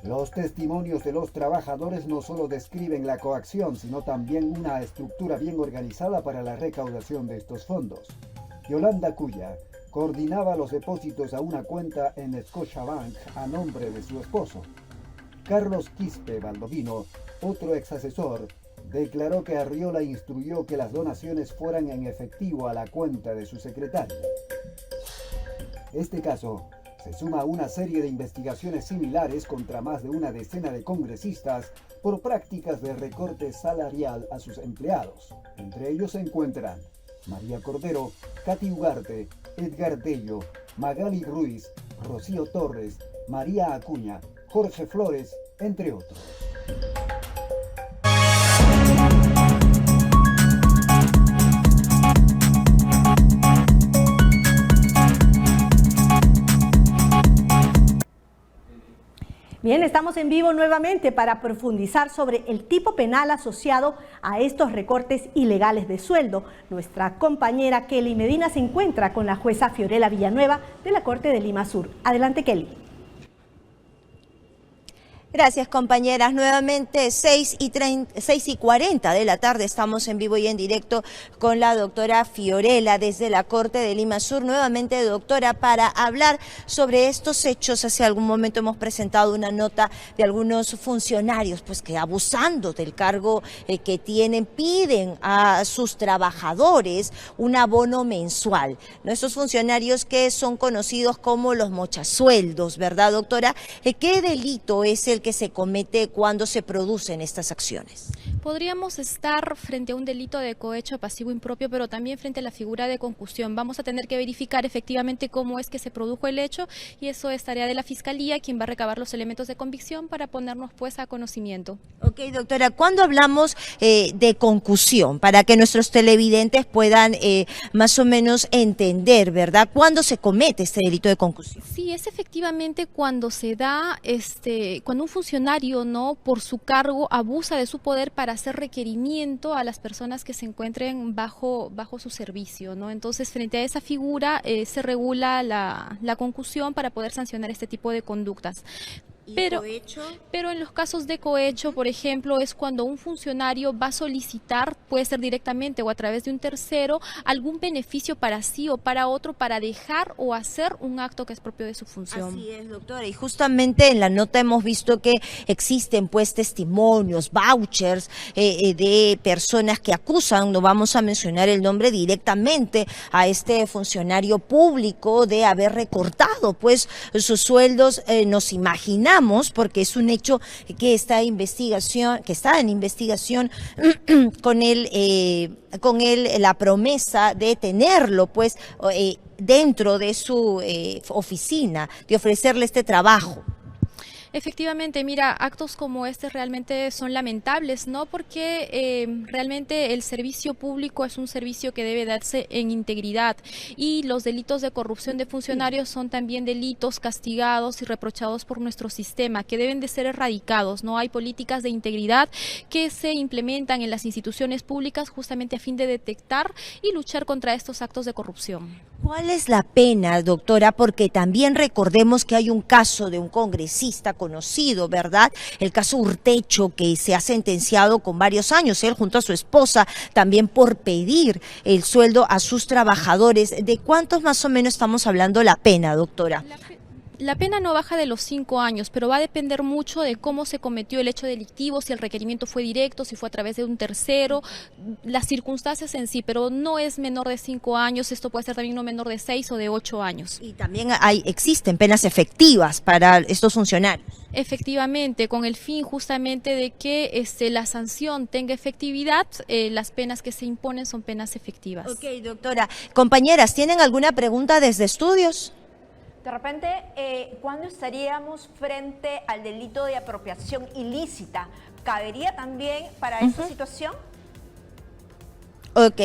Los testimonios de los trabajadores no solo describen la coacción, sino también una estructura bien organizada para la recaudación de estos fondos. Yolanda Cuya coordinaba los depósitos a una cuenta en Scotiabank a nombre de su esposo. Carlos Quispe Baldovino, otro ex asesor, declaró que Arriola instruyó que las donaciones fueran en efectivo a la cuenta de su secretario. Este caso se suma a una serie de investigaciones similares contra más de una decena de congresistas por prácticas de recorte salarial a sus empleados. Entre ellos se encuentran María Cordero, Katy Ugarte, Edgar Tello, Magali Ruiz, Rocío Torres, María Acuña, Jorge Flores, entre otros. Bien, estamos en vivo nuevamente para profundizar sobre el tipo penal asociado a estos recortes ilegales de sueldo. Nuestra compañera Kelly Medina se encuentra con la jueza Fiorella Villanueva de la Corte de Lima Sur. Adelante, Kelly. Gracias, compañeras. Nuevamente 6:40 de la tarde estamos en vivo y en directo con la doctora Fiorella desde la Corte de Lima Sur. Nuevamente, doctora, para hablar sobre estos hechos. Hace algún momento hemos presentado una nota de algunos funcionarios pues que abusando del cargo que tienen piden a sus trabajadores un abono mensual. Estos funcionarios que son conocidos como los mochasueldos, ¿verdad, doctora? ¿Qué delito es el que se comete cuando se producen estas acciones? Podríamos estar frente a un delito de cohecho pasivo impropio, pero también frente a la figura de concusión. Vamos a tener que verificar efectivamente cómo es que se produjo el hecho y eso es tarea de la Fiscalía, quien va a recabar los elementos de convicción para ponernos pues a conocimiento. Ok, doctora, ¿cuándo hablamos de concusión? Para que nuestros televidentes puedan más o menos entender, ¿verdad? ¿Cuándo se comete este delito de concusión? Sí, es efectivamente cuando se da, cuando un funcionario, ¿no?, por su cargo abusa de su poder para hacer requerimiento a las personas que se encuentren bajo su servicio, ¿no? Entonces, frente a esa figura se regula la concusión para poder sancionar este tipo de conductas. Pero en los casos de cohecho, por ejemplo, es cuando un funcionario va a solicitar, puede ser directamente o a través de un tercero, algún beneficio para sí o para otro para dejar o hacer un acto que es propio de su función. Así es, doctora, y justamente en la nota hemos visto que existen pues testimonios, vouchers de personas que acusan, no vamos a mencionar el nombre, directamente a este funcionario público de haber recortado pues sus sueldos. Nos imaginamos, porque es un hecho que está en investigación con la promesa de tenerlo pues dentro de su oficina, de ofrecerle este trabajo. Efectivamente, mira, actos como este realmente son lamentables, ¿no? Porque realmente el servicio público es un servicio que debe darse en integridad y los delitos de corrupción de funcionarios son también delitos castigados y reprochados por nuestro sistema, que deben de ser erradicados, ¿no? Hay políticas de integridad que se implementan en las instituciones públicas justamente a fin de detectar y luchar contra estos actos de corrupción. ¿Cuál es la pena, doctora? Porque también recordemos que hay un caso de un congresista conocido, ¿verdad? El caso Urtecho, que se ha sentenciado con varios años, él junto a su esposa, también por pedir el sueldo a sus trabajadores. ¿De cuántos más o menos estamos hablando la pena, doctora? La pena no baja de los 5 años, pero va a depender mucho de cómo se cometió el hecho delictivo, si el requerimiento fue directo, si fue a través de un tercero, las circunstancias en sí, pero no es menor de 5 años, esto puede ser también no menor de 6 o de 8 años. Y también existen penas efectivas para estos funcionarios. Efectivamente, con el fin justamente de que la sanción tenga efectividad, las penas que se imponen son penas efectivas. Ok, doctora. Compañeras, ¿tienen alguna pregunta desde estudios? De repente, ¿cuándo estaríamos frente al delito de apropiación ilícita? ¿Cabería también para esta situación? Ok,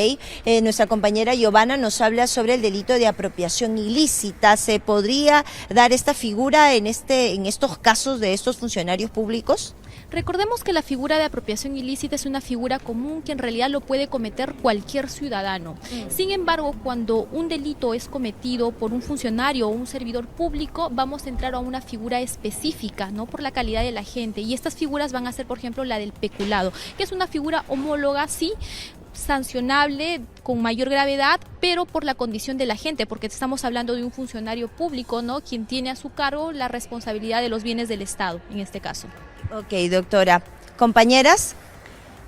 nuestra compañera Giovanna nos habla sobre el delito de apropiación ilícita. ¿Se podría dar esta figura en estos casos de estos funcionarios públicos? Recordemos que la figura de apropiación ilícita es una figura común que en realidad lo puede cometer cualquier ciudadano. Sin embargo, cuando un delito es cometido por un funcionario o un servidor público, vamos a entrar a una figura específica, ¿no?, por la calidad de la gente. Y estas figuras van a ser, por ejemplo, la del peculado, que es una figura homóloga, sí, sancionable con mayor gravedad, pero por la condición de la gente, porque estamos hablando de un funcionario público, ¿no?, quien tiene a su cargo la responsabilidad de los bienes del Estado, en este caso. Ok, doctora. ¿Compañeras?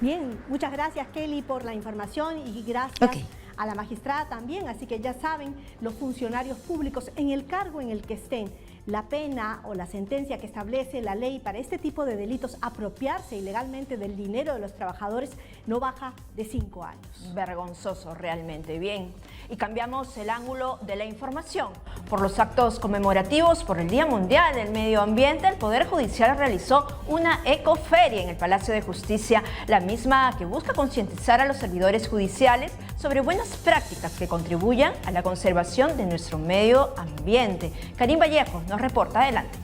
Bien, muchas gracias, Kelly, por la información y gracias a la magistrada también. Así que ya saben, los funcionarios públicos, en el cargo en el que estén, la pena o la sentencia que establece la ley para este tipo de delitos, apropiarse ilegalmente del dinero de los trabajadores, no baja de 5 años. Vergonzoso realmente. Bien, y cambiamos el ángulo de la información. Por los actos conmemorativos por el Día Mundial del Medio Ambiente, el Poder Judicial realizó una ecoferia en el Palacio de Justicia, la misma que busca concientizar a los servidores judiciales sobre buenas prácticas que contribuyan a la conservación de nuestro medio ambiente. Karim Vallejo nos reporta. Adelante.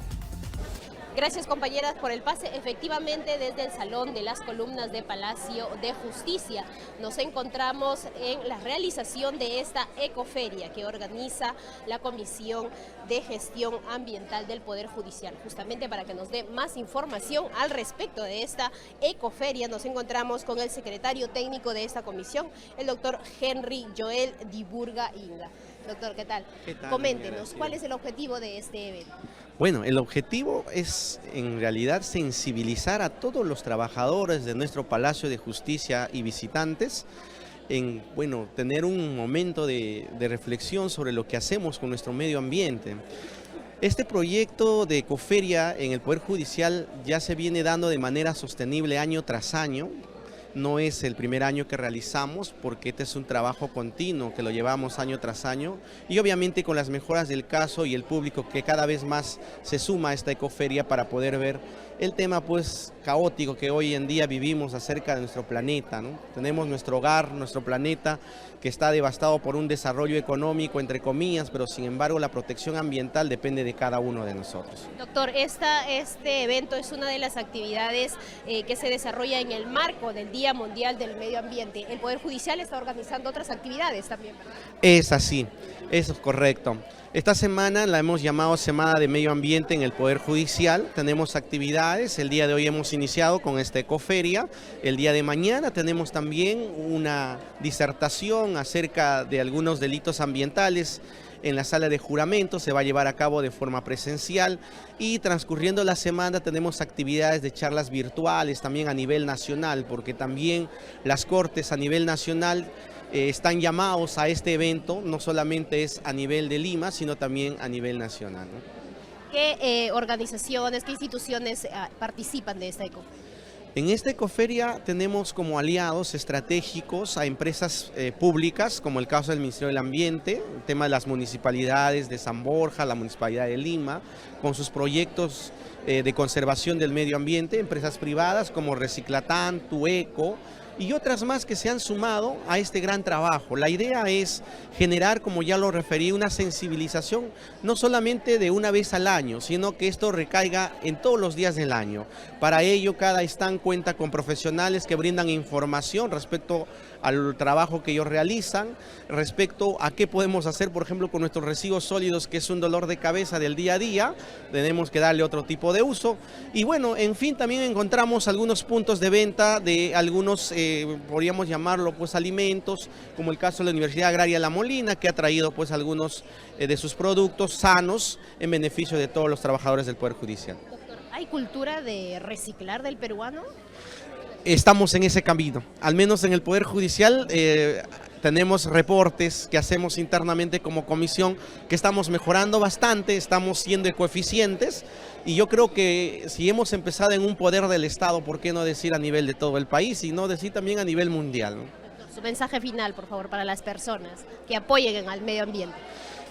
Gracias, compañeras, por el pase. Efectivamente, desde el Salón de las Columnas de Palacio de Justicia nos encontramos en la realización de esta ecoferia que organiza la Comisión de Gestión Ambiental del Poder Judicial. Justamente para que nos dé más información al respecto de esta ecoferia, nos encontramos con el secretario técnico de esta comisión, el doctor Henry Joel Diburga Inga. Doctor, ¿qué tal? ¿Qué tal? Coméntenos, ¿cuál es el objetivo de este evento? Bueno, el objetivo es en realidad sensibilizar a todos los trabajadores de nuestro Palacio de Justicia y visitantes en, bueno, tener un momento de reflexión sobre lo que hacemos con nuestro medio ambiente. Este proyecto de ecoferia en el Poder Judicial ya se viene dando de manera sostenible año tras año. No es el primer año que realizamos, porque este es un trabajo continuo que lo llevamos año tras año, y obviamente con las mejoras del caso y el público que cada vez más se suma a esta ecoferia para poder ver el tema pues caótico que hoy en día vivimos acerca de nuestro planeta, ¿no? Tenemos nuestro hogar, nuestro planeta, que está devastado por un desarrollo económico, entre comillas, pero sin embargo la protección ambiental depende de cada uno de nosotros. Doctor, este evento es una de las actividades que se desarrolla en el marco del Día Mundial del Medio Ambiente. El Poder Judicial está organizando otras actividades también, ¿verdad? Es así, eso es correcto. Esta semana la hemos llamado Semana de Medio Ambiente en el Poder Judicial. Tenemos actividades, el día de hoy hemos iniciado con esta ecoferia. El día de mañana tenemos también una disertación acerca de algunos delitos ambientales en la sala de juramento, se va a llevar a cabo de forma presencial, y transcurriendo la semana tenemos actividades de charlas virtuales también a nivel nacional, porque también las cortes a nivel nacional están llamados a este evento, no solamente es a nivel de Lima, sino también a nivel nacional, ¿no? ¿Qué organizaciones, qué instituciones participan de esta ecoferia? En esta ecoferia tenemos como aliados estratégicos a empresas públicas, como el caso del Ministerio del Ambiente, el tema de las municipalidades de San Borja, la Municipalidad de Lima, con sus proyectos de conservación del medio ambiente, empresas privadas como Reciclatán, Tueco, y otras más que se han sumado a este gran trabajo. La idea es generar, como ya lo referí, una sensibilización no solamente de una vez al año, sino que esto recaiga en todos los días del año. Para ello, cada stand cuenta con profesionales que brindan información respecto al trabajo que ellos realizan, respecto a qué podemos hacer, por ejemplo, con nuestros residuos sólidos, que es un dolor de cabeza del día a día, tenemos que darle otro tipo de uso. Y bueno, en fin, también encontramos algunos puntos de venta de algunos, podríamos llamarlo, pues alimentos, como el caso de la Universidad Agraria La Molina, que ha traído pues algunos de sus productos sanos en beneficio de todos los trabajadores del Poder Judicial. Doctor, ¿hay cultura de reciclar del peruano? Estamos en ese camino, al menos en el Poder Judicial tenemos reportes que hacemos internamente como comisión que estamos mejorando bastante, estamos siendo ecoeficientes, y yo creo que si hemos empezado en un poder del Estado, ¿por qué no decir a nivel de todo el país y no decir también a nivel mundial, ¿no? Doctor, su mensaje final, por favor, para las personas que apoyen al medio ambiente.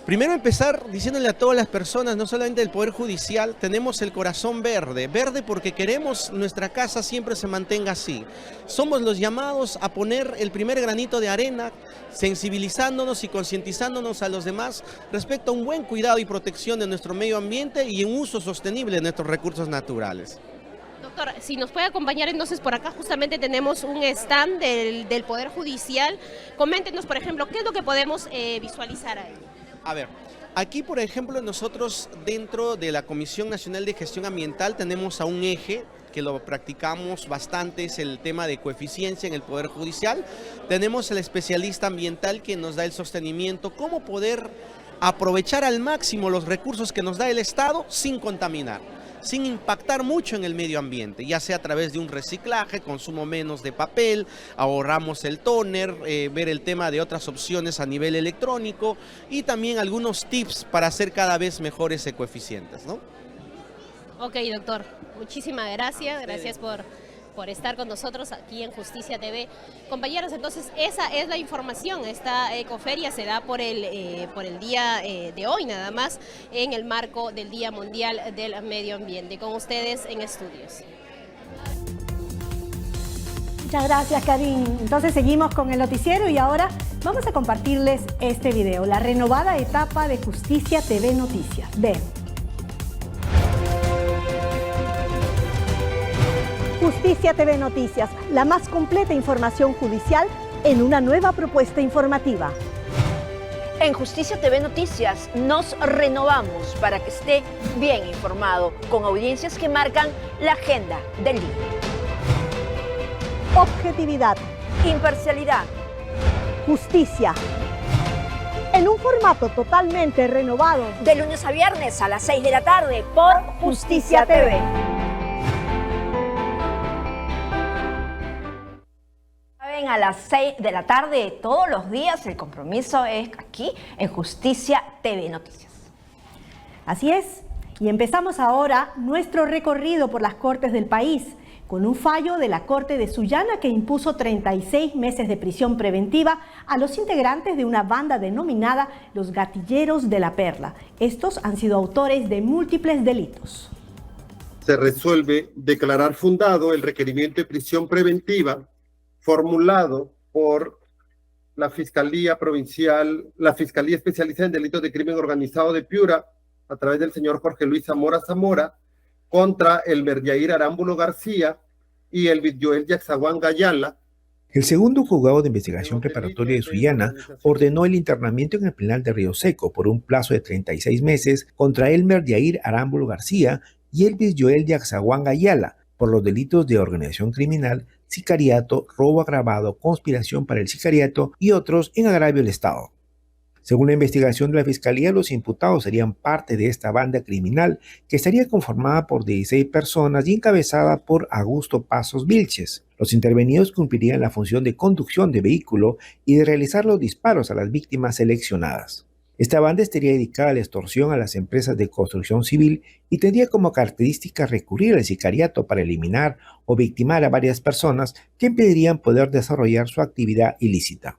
Primero empezar diciéndole a todas las personas, no solamente del Poder Judicial, tenemos el corazón verde, verde porque queremos nuestra casa siempre se mantenga así. Somos los llamados a poner el primer granito de arena, sensibilizándonos y concientizándonos a los demás respecto a un buen cuidado y protección de nuestro medio ambiente y un uso sostenible de nuestros recursos naturales. Doctor, si nos puede acompañar entonces por acá, justamente tenemos un stand del Poder Judicial. Coméntenos, por ejemplo, qué es lo que podemos visualizar ahí. A ver, aquí por ejemplo nosotros dentro de la Comisión Nacional de Gestión Ambiental tenemos a un eje que lo practicamos bastante, es el tema de coeficiencia en el Poder Judicial. Tenemos el especialista ambiental que nos da el sostenimiento, cómo poder aprovechar al máximo los recursos que nos da el Estado sin contaminar, sin impactar mucho en el medio ambiente, ya sea a través de un reciclaje, consumo menos de papel, ahorramos el tóner, ver el tema de otras opciones a nivel electrónico y también algunos tips para hacer cada vez mejores ecoeficientes, ¿no? Ok, doctor, muchísimas gracias por estar con nosotros aquí en Justicia TV. Compañeros, entonces esa es la información. Esta ecoferia se da por el día de hoy nada más, en el marco del Día Mundial del Medio Ambiente. Con ustedes en estudios. Muchas gracias, Karin. Entonces seguimos con el noticiero y ahora vamos a compartirles este video, la renovada etapa de Justicia TV Noticias. Ven. Justicia TV Noticias, la más completa información judicial en una nueva propuesta informativa. En Justicia TV Noticias nos renovamos para que esté bien informado, con audiencias que marcan la agenda del día. Objetividad, imparcialidad, justicia. En un formato totalmente renovado. De lunes a viernes a las 6 de la tarde por Justicia TV. A las 6 de la tarde todos los días, el compromiso es aquí en Justicia TV Noticias. Así es, y empezamos ahora nuestro recorrido por las cortes del país. con un fallo de la Corte de Sullana que impuso 36 meses de prisión preventiva a los integrantes de una banda denominada los Gatilleros de la Perla. Estos han sido autores de múltiples delitos. Se resuelve declarar fundado el requerimiento de prisión preventiva formulado por la Fiscalía Provincial, la Fiscalía Especializada en Delitos de Crimen Organizado de Piura, a través del señor Jorge Luis Zamora, contra el Meryair Arámbulo García y el Vidjoel Yaxaguán Gayala. El segundo juzgado de investigación preparatoria de Sullana ordenó el internamiento en el penal de Río Seco por un plazo de 36 meses contra Elmer Yair Arámbulo García y Elvis Joel Yaxaguán Gayala por los delitos de organización criminal, sicariato, robo agravado, conspiración para el sicariato y otros en agravio del Estado. Según la investigación de la Fiscalía, los imputados serían parte de esta banda criminal que estaría conformada por 16 personas y encabezada por Augusto Pasos Vilches. Los intervenidos cumplirían la función de conducción de vehículo y de realizar los disparos a las víctimas seleccionadas. Esta banda estaría dedicada a la extorsión a las empresas de construcción civil y tendría como característica recurrir al sicariato para eliminar o victimar a varias personas que impedirían poder desarrollar su actividad ilícita.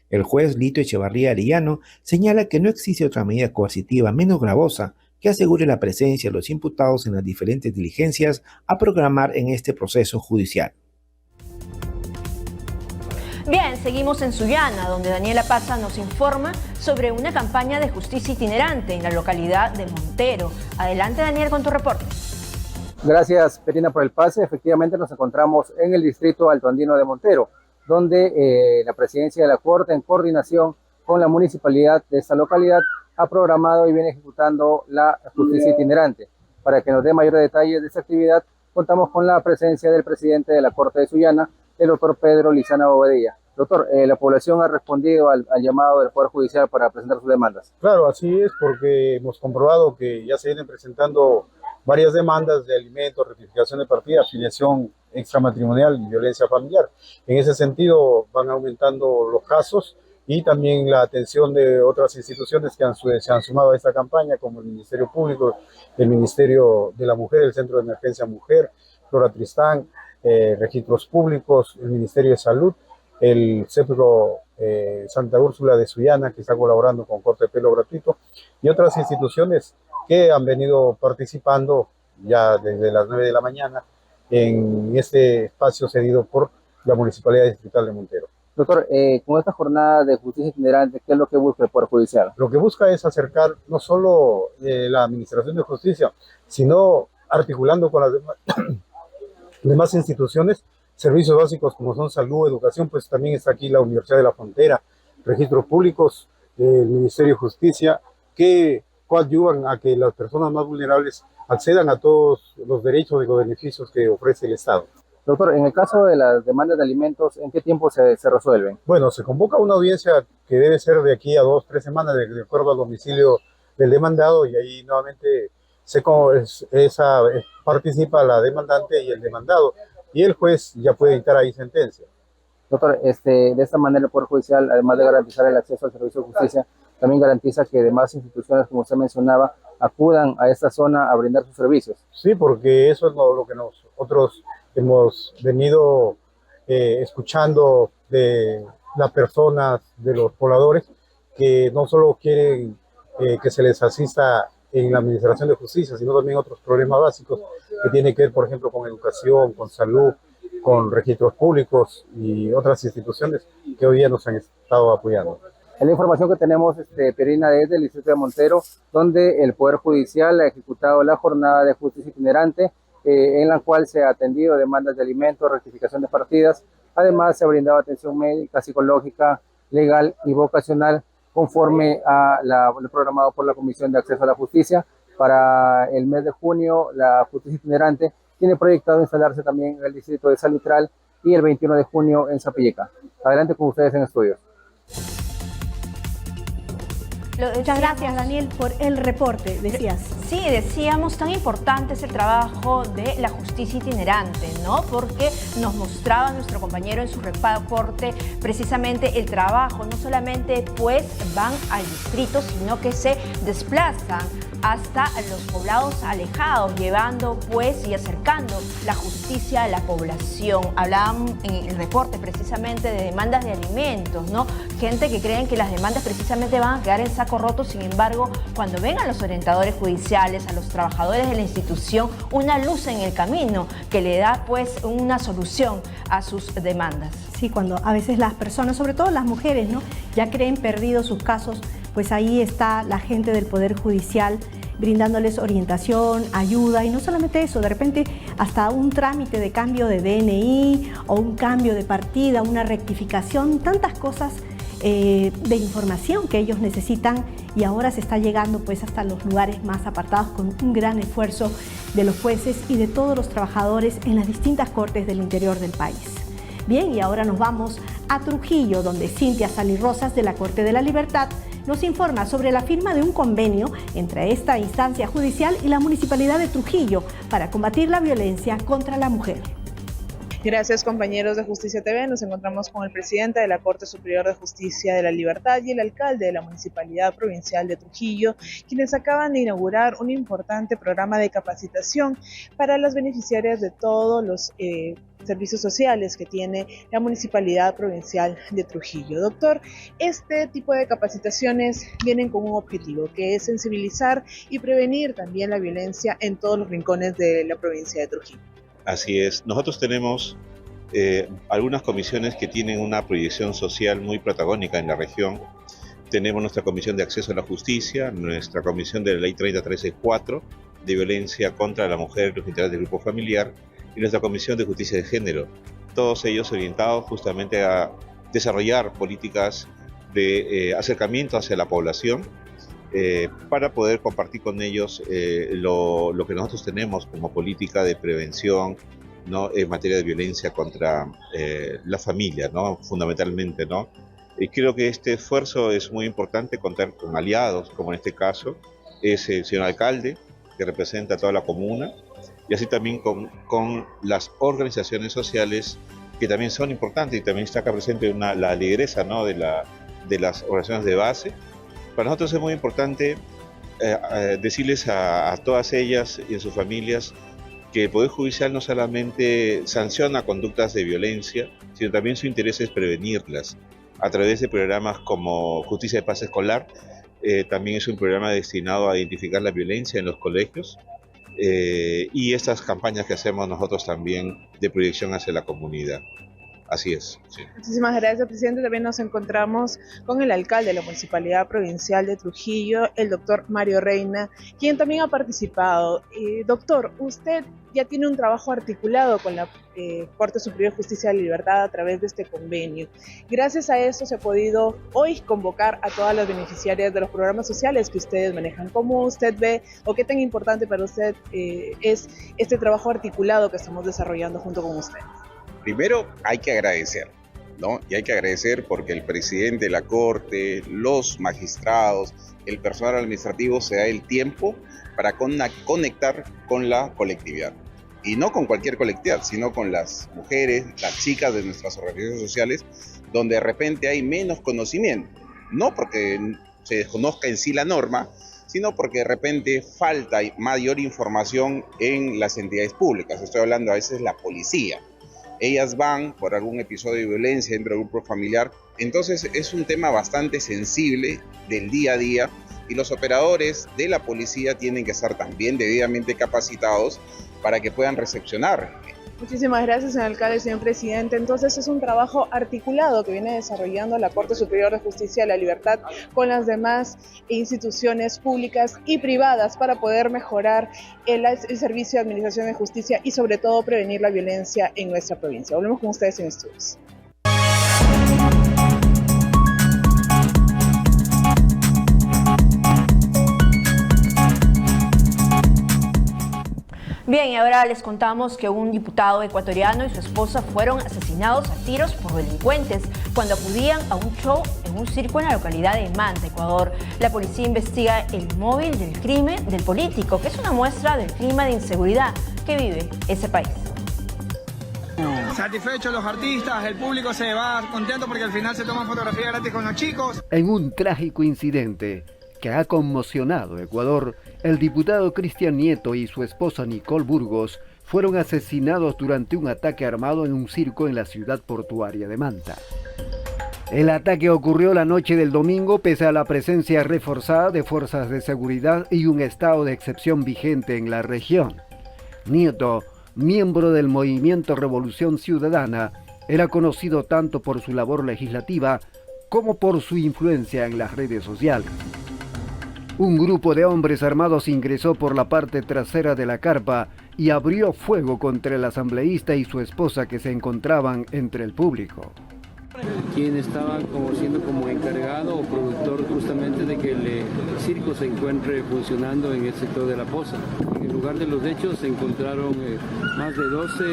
El juez Lito Echevarría Arellano señala que no existe otra medida coercitiva menos gravosa que asegure la presencia de los imputados en las diferentes diligencias a programar en este proceso judicial. Bien, seguimos en Sullana, donde Daniela Paza nos informa sobre una campaña de justicia itinerante en la localidad de Montero. Adelante, Daniel, con tu reporte. Gracias, Perina, por el pase. Efectivamente, nos encontramos en el distrito altoandino de Montero, donde la presidencia de la Corte, en coordinación con la municipalidad de esta localidad, ha programado y viene ejecutando la justicia itinerante. Para que nos dé mayores detalles de esta actividad, contamos con la presencia del presidente de la Corte de Sullana, el doctor Pedro Lizana Bobadilla. Doctor, la población ha respondido al llamado del Poder Judicial para presentar sus demandas. Claro, así es, porque hemos comprobado que ya se vienen presentando varias demandas de alimentos, rectificación de partida, afiliación extramatrimonial y violencia familiar. En ese sentido van aumentando los casos y también la atención de otras instituciones que se han sumado a esta campaña, como el Ministerio Público, el Ministerio de la Mujer, el Centro de Emergencia Mujer, Flora Tristán, Registros Públicos, el Ministerio de Salud, el CEPRO Santa Úrsula de Sullana, que está colaborando con corte de pelo gratuito, y otras instituciones que han venido participando ya desde las 9 de la mañana en este espacio cedido por la Municipalidad Distrital de Montero. Doctor, con esta jornada de justicia itinerante, ¿qué es lo que busca el Poder Judicial? Lo que busca es acercar no solo la Administración de Justicia, sino articulando con las demás instituciones, servicios básicos como son salud, educación, pues también está aquí la Universidad de la Frontera, registros públicos, el Ministerio de Justicia, que coadyuvan a que las personas más vulnerables accedan a todos los derechos y los beneficios que ofrece el Estado. Doctor, en el caso de las demandas de alimentos, ¿en qué tiempo se resuelven? Bueno, se convoca una audiencia que debe ser de aquí a 2 o 3 semanas, de acuerdo al domicilio del demandado, y ahí nuevamente participa la demandante y el demandado, y el juez ya puede dictar ahí sentencia. Doctor, de esta manera el Poder Judicial, además de garantizar el acceso al servicio de justicia, también garantiza que demás instituciones, como usted mencionaba, acudan a esta zona a brindar sus servicios. Sí, porque eso es lo que nosotros hemos venido escuchando de las personas, de los pobladores, que no solo quieren que se les asista en la administración de justicia, sino también otros problemas básicos que tienen que ver, por ejemplo, con educación, con salud, con registros públicos y otras instituciones que hoy día nos han estado apoyando. Es la información que tenemos, Perina, desde el distrito de Montero, donde el Poder Judicial ha ejecutado la jornada de justicia itinerante, en la cual se ha atendido demandas de alimentos, rectificación de partidas. Además, se ha brindado atención médica, psicológica, legal y vocacional, conforme a lo programado por la Comisión de Acceso a la Justicia. Para el mes de junio, la justicia itinerante tiene proyectado instalarse también en el distrito de Salitral y el 21 de junio en Zapilleca. Adelante con ustedes en estudios. Muchas gracias, Daniel, por el reporte, decías. Sí, decíamos, tan importante es el trabajo de la justicia itinerante, ¿no? Porque nos mostraba nuestro compañero en su reporte precisamente el trabajo, no solamente pues van al distrito, sino que se desplazan hasta los poblados alejados, llevando pues y acercando la justicia a la población. Hablaban en el reporte precisamente de demandas de alimentos, ¿no? Gente que creen que las demandas precisamente van a quedar en saco roto, sin embargo, cuando ven a los orientadores judiciales, a los trabajadores de la institución, una luz en el camino que le da pues una solución a sus demandas. Sí, cuando a veces las personas, sobre todo las mujeres, ¿no?, ya creen perdidos sus casos, pues ahí está la gente del Poder Judicial brindándoles orientación, ayuda, y no solamente eso, de repente hasta un trámite de cambio de DNI o un cambio de partida, una rectificación, tantas cosas de información que ellos necesitan, y ahora se está llegando pues hasta los lugares más apartados con un gran esfuerzo de los jueces y de todos los trabajadores en las distintas cortes del interior del país. Bien, y ahora nos vamos a Trujillo, donde Cintia Salirrosas de la Corte de la Libertad nos informa sobre la firma de un convenio entre esta instancia judicial y la Municipalidad de Trujillo para combatir la violencia contra la mujer. Gracias, compañeros de Justicia TV. Nos encontramos con el presidente de la Corte Superior de Justicia de la Libertad y el alcalde de la Municipalidad Provincial de Trujillo, quienes acaban de inaugurar un importante programa de capacitación para las beneficiarias de todos los servicios sociales que tiene la Municipalidad Provincial de Trujillo. Doctor, este tipo de capacitaciones vienen con un objetivo, que es sensibilizar y prevenir también la violencia en todos los rincones de la provincia de Trujillo. Así es. Nosotros tenemos algunas comisiones que tienen una proyección social muy protagónica en la región. Tenemos nuestra Comisión de Acceso a la Justicia, nuestra Comisión de la Ley 3034 de Violencia contra la Mujer y los Intereses del Grupo Familiar, y nuestra Comisión de Justicia de Género. Todos ellos orientados justamente a desarrollar políticas de acercamiento hacia la población, para poder compartir con ellos lo que nosotros tenemos como política de prevención, ¿no?, en materia de violencia contra la familia, ¿no?, fundamentalmente, ¿no? Y creo que este esfuerzo es muy importante, contar con aliados, como en este caso es el señor alcalde, que representa a toda la comuna, y así también con las organizaciones sociales, que también son importantes, y también está acá presente la lideresa, ¿no?, de las organizaciones de base. Para nosotros es muy importante decirles a todas ellas y a sus familias que el Poder Judicial no solamente sanciona conductas de violencia, sino también su interés es prevenirlas a través de programas como Justicia de Paz Escolar. También es un programa destinado a identificar la violencia en los colegios, y estas campañas que hacemos nosotros también de proyección hacia la comunidad. Así es. Sí. Muchísimas gracias, presidente. También nos encontramos con el alcalde de la Municipalidad Provincial de Trujillo, el doctor Mario Reina, quien también ha participado. Doctor, usted ya tiene un trabajo articulado con la Corte Superior de Justicia de la Libertad a través de este convenio. Gracias a eso se ha podido hoy convocar a todas las beneficiarias de los programas sociales que ustedes manejan. ¿Cómo usted ve o qué tan importante para usted es este trabajo articulado que estamos desarrollando junto con usted? Primero hay que agradecer, ¿no? Y hay que agradecer porque el presidente de la Corte, los magistrados, el personal administrativo se da el tiempo para conectar con la colectividad. Y no con cualquier colectividad, sino con las mujeres, las chicas de nuestras organizaciones sociales, donde de repente hay menos conocimiento. No porque se desconozca en sí la norma, sino porque de repente falta mayor información en las entidades públicas. Estoy hablando a veces de la policía. Ellas van por algún episodio de violencia dentro del grupo familiar. Entonces es un tema bastante sensible del día a día, y los operadores de la policía tienen que estar también debidamente capacitados para que puedan recepcionar. Muchísimas gracias, señor alcalde, señor presidente. Entonces es un trabajo articulado que viene desarrollando la Corte Superior de Justicia de la Libertad con las demás instituciones públicas y privadas para poder mejorar el servicio de administración de justicia y sobre todo prevenir la violencia en nuestra provincia. Volvemos con ustedes en estudios. Bien, y ahora les contamos que un diputado ecuatoriano y su esposa fueron asesinados a tiros por delincuentes cuando acudían a un show en un circo en la localidad de Manta, Ecuador. La policía investiga el móvil del crimen del político, que es una muestra del clima de inseguridad que vive ese país. Satisfechos los artistas, el público se va contento porque al final se toman fotografías gratis con los chicos. En un trágico incidente que ha conmocionado Ecuador, el diputado Cristian Nieto y su esposa Nicole Burgos fueron asesinados durante un ataque armado en un circo en la ciudad portuaria de Manta. El ataque ocurrió la noche del domingo pese a la presencia reforzada de fuerzas de seguridad y un estado de excepción vigente en la región. Nieto, miembro del movimiento Revolución Ciudadana, era conocido tanto por su labor legislativa como por su influencia en las redes sociales. Un grupo de hombres armados ingresó por la parte trasera de la carpa y abrió fuego contra el asambleísta y su esposa que se encontraban entre el público. Quien estaba siendo como encargado o productor justamente de que el circo se encuentre funcionando en el sector de La Poza. En el lugar de los hechos se encontraron más de 12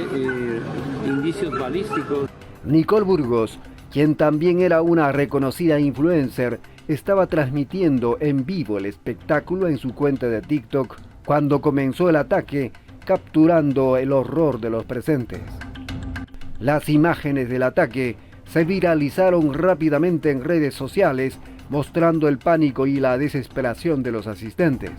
indicios balísticos. Nicole Burgos, quien también era una reconocida influencer, estaba transmitiendo en vivo el espectáculo en su cuenta de TikTok cuando comenzó el ataque, capturando el horror de los presentes. Las imágenes del ataque se viralizaron rápidamente en redes sociales, mostrando el pánico y la desesperación de los asistentes.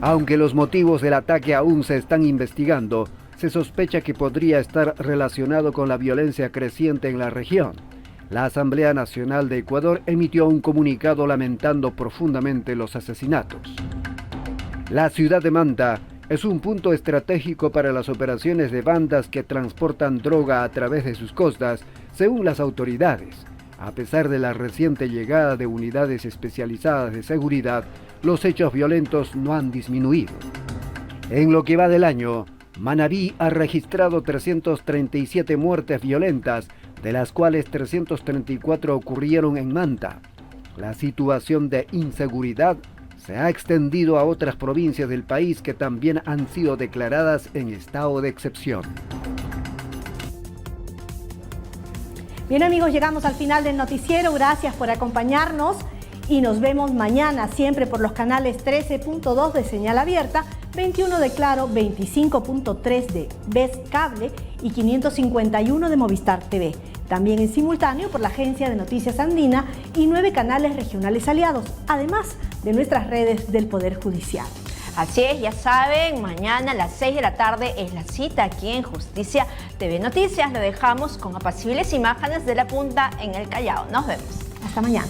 Aunque los motivos del ataque aún se están investigando, se sospecha que podría estar relacionado con la violencia creciente en la región. La Asamblea Nacional de Ecuador emitió un comunicado lamentando profundamente los asesinatos. La ciudad de Manta es un punto estratégico para las operaciones de bandas que transportan droga a través de sus costas, según las autoridades. A pesar de la reciente llegada de unidades especializadas de seguridad, los hechos violentos no han disminuido. En lo que va del año, Manabí ha registrado 337 muertes violentas, de las cuales 334 ocurrieron en Manta. La situación de inseguridad se ha extendido a otras provincias del país que también han sido declaradas en estado de excepción. Bien amigos, llegamos al final del noticiero. Gracias por acompañarnos y nos vemos mañana siempre por los canales 13.2 de Señal Abierta, 21 de Claro, 25.3 de VES Cable y 551 de Movistar TV. También en simultáneo por la Agencia de Noticias Andina y 9 canales regionales aliados, además de nuestras redes del Poder Judicial. Así es, ya saben, mañana a las 6 de la tarde es la cita aquí en Justicia TV Noticias. Lo dejamos con apacibles imágenes de la punta en el Callao. Nos vemos. Hasta mañana.